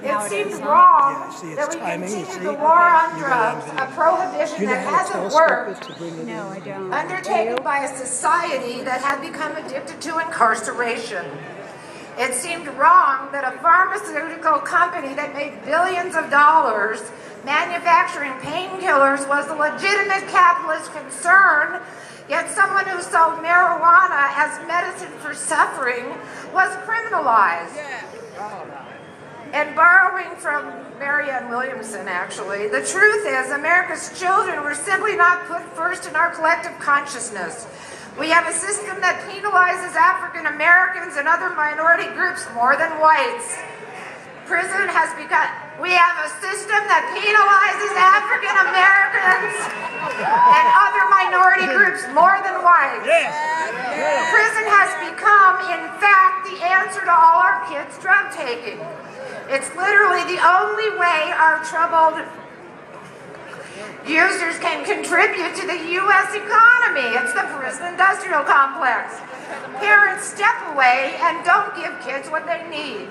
It seems wrong that we continue the war on drugs, a prohibition that hasn't worked, No, I don't. undertaken by a society that had become addicted to incarceration. It seemed wrong that a pharmaceutical company that made billions of dollars manufacturing painkillers was a legitimate capitalist concern, yet someone who sold marijuana as medicine for suffering was criminalized. And borrowing from Marianne Williamson, actually, the truth is America's children were simply not put first in our collective consciousness. We have a system that penalizes African Americans and other minority groups more than whites. Prison has become, we have a system that penalizes African Americans and other minority groups more than whites. Prison has become, in fact, the answer to all our kids' drug taking. It's literally the only way our troubled users can contribute to the U.S. economy. It's the prison industrial complex. Parents step away and don't give kids what they need.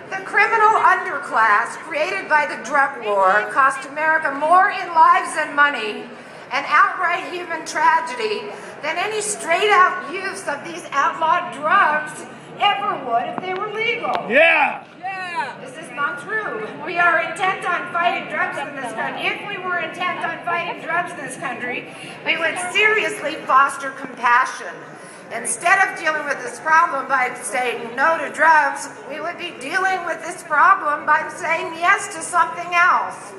The criminal underclass created by the drug war cost America more in lives and money and outright human tragedy than any straight-out use of these outlawed drugs ever would if they were legal. This is not true. We are intent on fighting drugs in this country. If we were intent on fighting drugs in this country, we would seriously foster compassion. Instead of dealing with this problem by saying no to drugs, we would be dealing with this problem by saying yes to something else.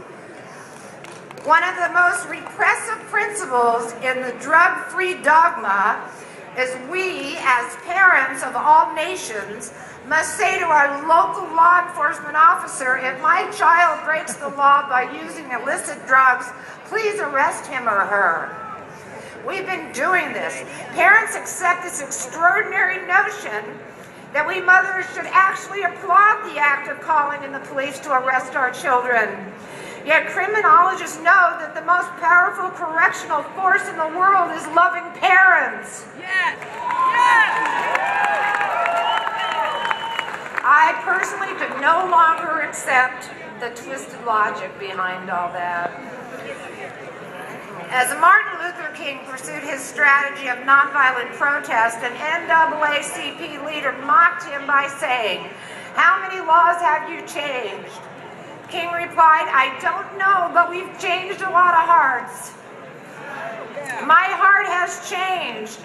One of the most repressive principles in the drug-free dogma is we, as parents of all nations, must say to our local law enforcement officer, if my child breaks the law by using illicit drugs, please arrest him or her. We've been doing this. Parents accept this extraordinary notion that we mothers should actually applaud the act of calling in the police to arrest our children. Yet criminologists know that the most powerful correctional force in the world is loving parents. I personally could no longer accept the twisted logic behind all that. As Martin Luther King pursued his strategy of nonviolent protest, an NAACP leader mocked him by saying, "How many laws have you changed?" King replied, "I don't know, but we've changed a lot of hearts." My heart has changed.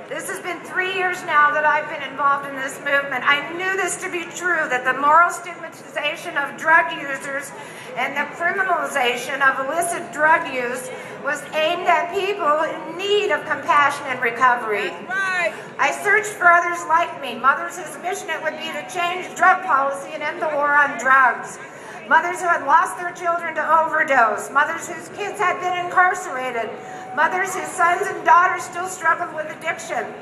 This has been 3 years now that I've been involved in this movement. I knew this to be true, that the moral stigmatization of drug users and the criminalization of illicit drug use was aimed at people in need of compassion and recovery. I searched for others like me, mothers whose mission it would be to change drug policy and end the war on drugs. Mothers who had lost their children to overdose, mothers whose kids had been incarcerated, mothers whose sons and daughters still struggled with addiction.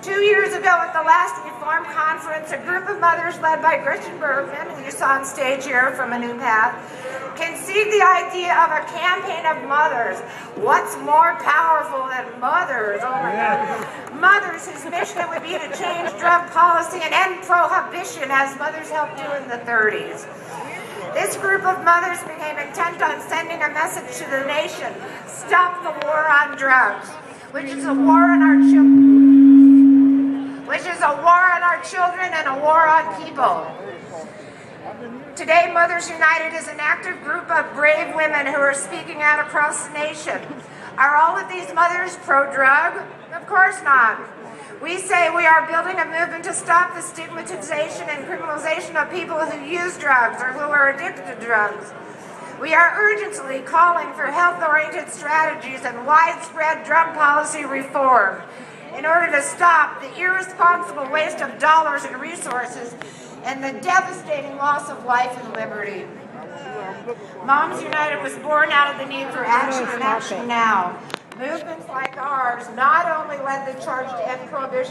2 years ago at the last Reform Conference, a group of mothers led by Gretchen Bergman, who you saw on stage here from A New Path, conceived the idea of a campaign of mothers. What's more powerful than mothers? Oh my God. Mothers whose mission it would be to change drug policy and end prohibition, as mothers helped do in the 30s. This group of mothers became intent on sending a message to the nation: stop the war on drugs, which is a war on our children, and a war on people. Today, Mothers United is an active group of brave women who are speaking out across the nation. Are all of these mothers pro-drug? Of course not. We say we are building a movement to stop the stigmatization and criminalization of people who use drugs or who are addicted to drugs. We are urgently calling for health-oriented strategies and widespread drug policy reform in order to stop the irresponsible waste of dollars and resources and the devastating loss of life and liberty. Moms United was born out of the need for action and action now. Movements like ours not only led the charge to end prohibition